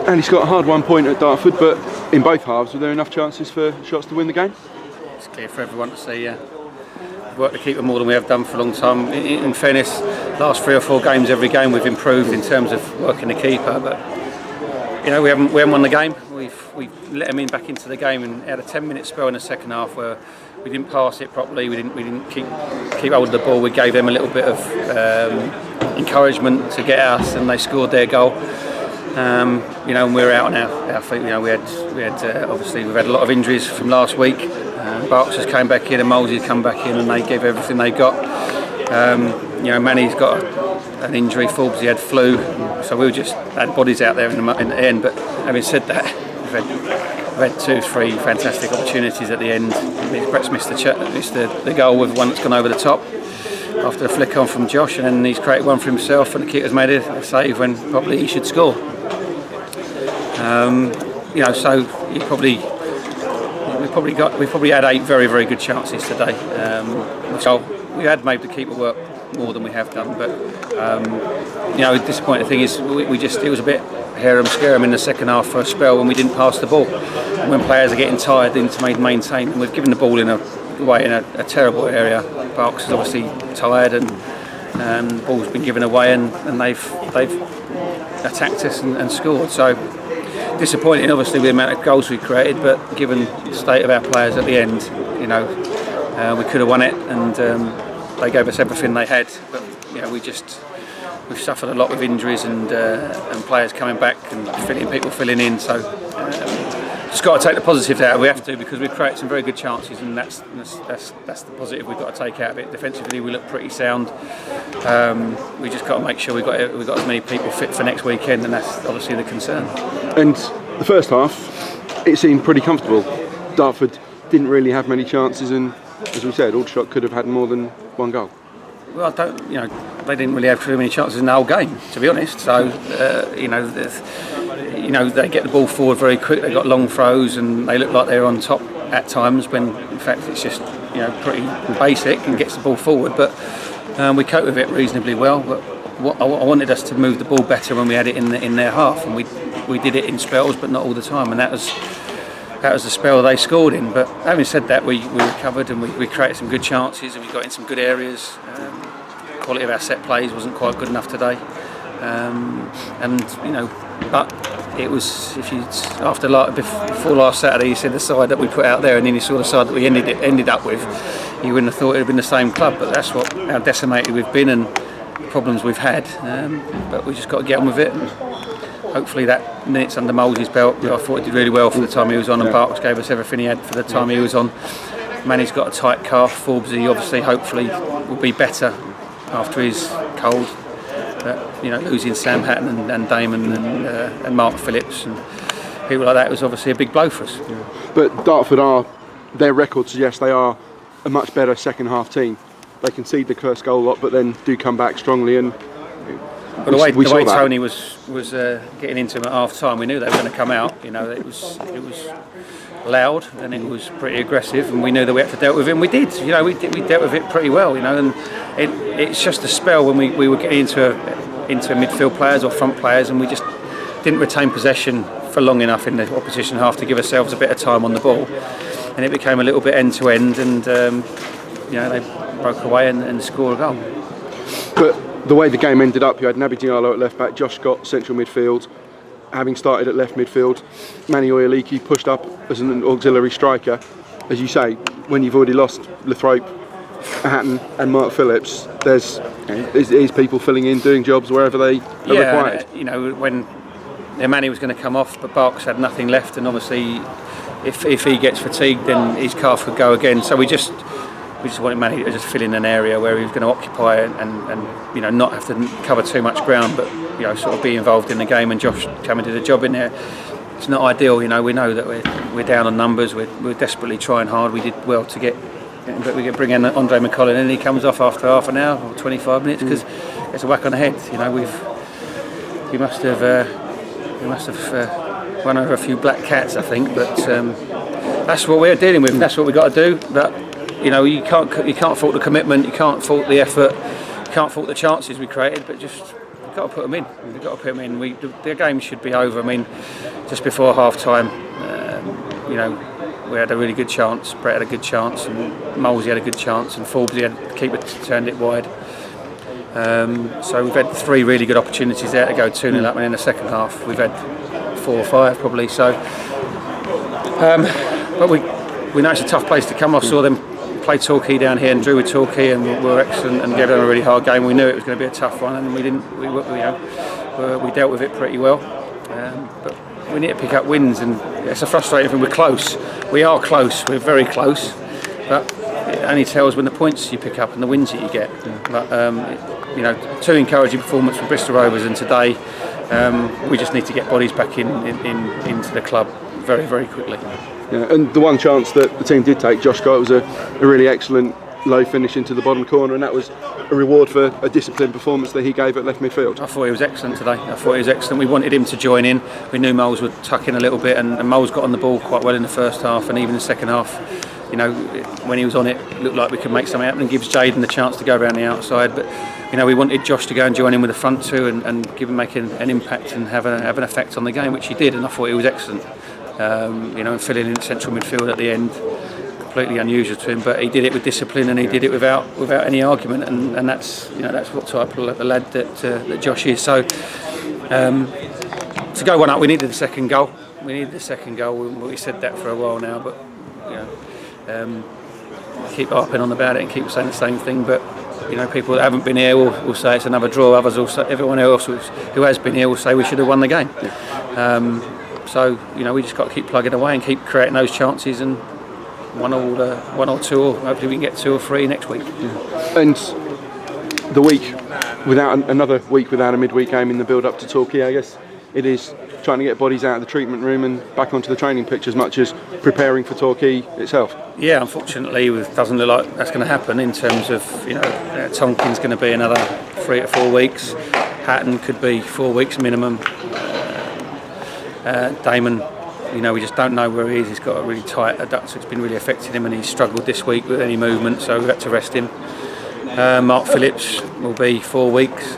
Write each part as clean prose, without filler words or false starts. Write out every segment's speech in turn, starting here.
And he's got a hard 1 point at Dartford, but in both halves, were there enough chances for shots to win the game? It's clear for everyone to see. We've worked to keep them more than we have done for a long time. In fairness, last 3 or 4 games, every game we've improved in terms of working the keeper. But we haven't won the game. We've let them in back into the game and had a 10-minute spell in the second half where we didn't pass it properly. We didn't keep hold of the ball. We gave them a little bit of encouragement to get us, and they scored their goal. And we're out on our feet. We had obviously we've had a lot of injuries from last week. Barks has came back in and Molesley's come back in, and they gave everything they got. Manny's got an injury. Forbes, he had flu, so we just had bodies out there in the end. But having said that, we've had 2, 3 fantastic opportunities at the end. Brett's missed the goal with one that's gone over the top after a flick on from Josh, and then he's created one for himself, and the keeper's made a save when probably he should score. So we probably had 8 very, very good chances today. So we had made the keeper work more than we have done, but the disappointing thing is it was a bit harem scarum in the second half for a spell when we didn't pass the ball. And when players are getting tired, they need to maintain. And we've given the ball away in a terrible area. Barks is obviously tired, and the ball's been given away, and they've attacked us and scored. So disappointing, obviously, with the amount of goals we created, but given the state of our players at the end, we could have won it, and they gave us everything they had. But we've suffered a lot with injuries and players coming back and people filling in. So just got to take the positives out. We have to, because we've created some very good chances, and that's the positive we've got to take out of it. Defensively, we look pretty sound. We just got to make sure we've got as many people fit for next weekend, and that's obviously the concern. And the first half, it seemed pretty comfortable. Dartford didn't really have many chances, and as we said, Aldershot could have had more than 1 goal. Well, they didn't really have too many chances in the whole game, to be honest. So, they get the ball forward very quick. They got long throws, and they look like they're on top at times. When in fact it's just pretty basic and gets the ball forward. But we cope with it reasonably well. But I wanted us to move the ball better when we had it in their half, and we did it in spells, but not all the time. And that was the spell they scored in. But having said that, we recovered, and we created some good chances, and we got in some good areas. Quality of our set plays wasn't quite good enough today, but it was, before last Saturday, you said the side that we put out there, and then you saw the side that we ended up with. You wouldn't have thought it would have been the same club, but that's how decimated we've been and the problems we've had. But we just got to get on with it. And hopefully that minutes under Molesley's belt, I thought he did really well for the time he was on, and Barks gave us everything he had for the time he was on. Manny's got a tight calf. Forbes, hopefully will be better after his cold. But losing Sam Hatton and Damon and Mark Phillips and people like that was obviously a big blow for us. Yeah. But Dartford their record suggests they are a much better second half team. They concede the first goal a lot, but then do come back strongly. And but the way Tony was getting into them at half time, we knew they were going to come out. It was loud, and it was pretty aggressive, and we knew that we had to deal with it, and we did. We dealt with it pretty well. And it's just a spell when we were getting into midfield players or front players, and we just didn't retain possession for long enough in the opposition half to give ourselves a bit of time on the ball, and it became a little bit end to end, and they broke away and scored a goal. But the way the game ended up, you had Naby Diallo at left back, Josh Scott central midfield. Having started at left midfield, Manny Oyaliki pushed up as an auxiliary striker. As you say, when you've already lost Lathrop, Hatton and Mark Phillips, there's people filling in, doing jobs wherever they are required. When Manny was going to come off, but Barks had nothing left, and obviously if he gets fatigued, then his calf could go again. So we just wanted Manny to just fill in an area where he was going to occupy and not have to cover too much ground, but sort of be involved in the game. And Josh came and did a job in there. It's not ideal, we know that we're down on numbers. We're desperately trying hard. We did well to but we could bring in Andre McCollin, and he comes off after half an hour or 25 minutes because it's a whack on the head. We must have run over a few black cats, I think. But that's what we're dealing with. That's what we've got to do. But you can't fault the commitment. You can't fault the effort. You can't fault the chances we created. But just we've got to put them in. We've got to put them in. The game should be over. I mean, just before half time, we had a really good chance. Brett had a good chance, and Molesy had a good chance, and Forbes had the keeper turned it wide. So we've had 3 really good opportunities there to go 2-0 up, and in the second half we've had 4 or 5 probably. So, but we know it's a tough place to come. I saw them play Torquay down here and drew with Torquay, and were excellent and gave them a really hard game. We knew it was going to be a tough one, and we didn't. We dealt with it pretty well. But we need to pick up wins, and it's a frustrating thing. We're close. We are close. We're very close. But it only tells when the points you pick up and the wins that you get. But 2 encouraging performances from Bristol Rovers, and today we just need to get bodies back into the club very, very quickly. Yeah, and the one chance that the team did take, Josh Scott, was a really excellent low finish into the bottom corner, and that was a reward for a disciplined performance that he gave at left midfield. I thought he was excellent today. We wanted him to join in. We knew Moles would tuck in a little bit, and Moles got on the ball quite well in the first half, and even the second half, when he was on it looked like we could make something happen, and gives Jayden the chance to go around the outside. But we wanted Josh to go and join in with the front 2 and give him, make an impact and have an effect on the game, which he did, and I thought he was excellent. And filling in central midfield at the end, completely unusual to him, but he did it with discipline, and he did it without any argument, and that's what type of lad that Josh is. So to go 1 up, we needed the second goal. We said that for a while now, but keep harping on about it and keep saying the same thing. But people that haven't been here will say it's another draw. Others also, everyone else who has been here will say we should have won the game. So we just got to keep plugging away and keep creating those chances, and 1 or 2, or hopefully we can get 2 or 3 next week. Yeah. And the week another week without a midweek game in the build up to Torquay, I guess it is trying to get bodies out of the treatment room and back onto the training pitch as much as preparing for Torquay itself. Yeah, unfortunately it doesn't look like that's going to happen in terms of Tonkin's going to be another 3 to 4 weeks. Hatton could be 4 weeks minimum. Damon, we just don't know where he is. He's got a really tight adductor. It's been really affecting him, and he's struggled this week with any movement, so we've had to rest him. Mark Phillips will be 4 weeks.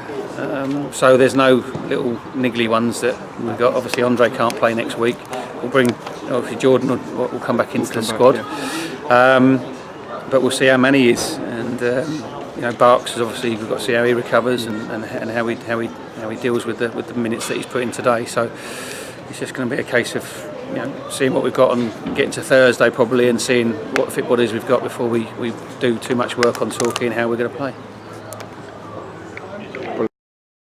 So there's no little niggly ones that we've got. Obviously Andre can't play next week. We'll bring, obviously Jordan will come back into the squad. But we'll see how many he is. And Barks is obviously, we've got to see how he recovers and how he deals with the minutes that he's put in today. So it's just going to be a case of seeing what we've got and getting to Thursday probably, and seeing what fit bodies we've got before we do too much work on Torquay and how we're going to play.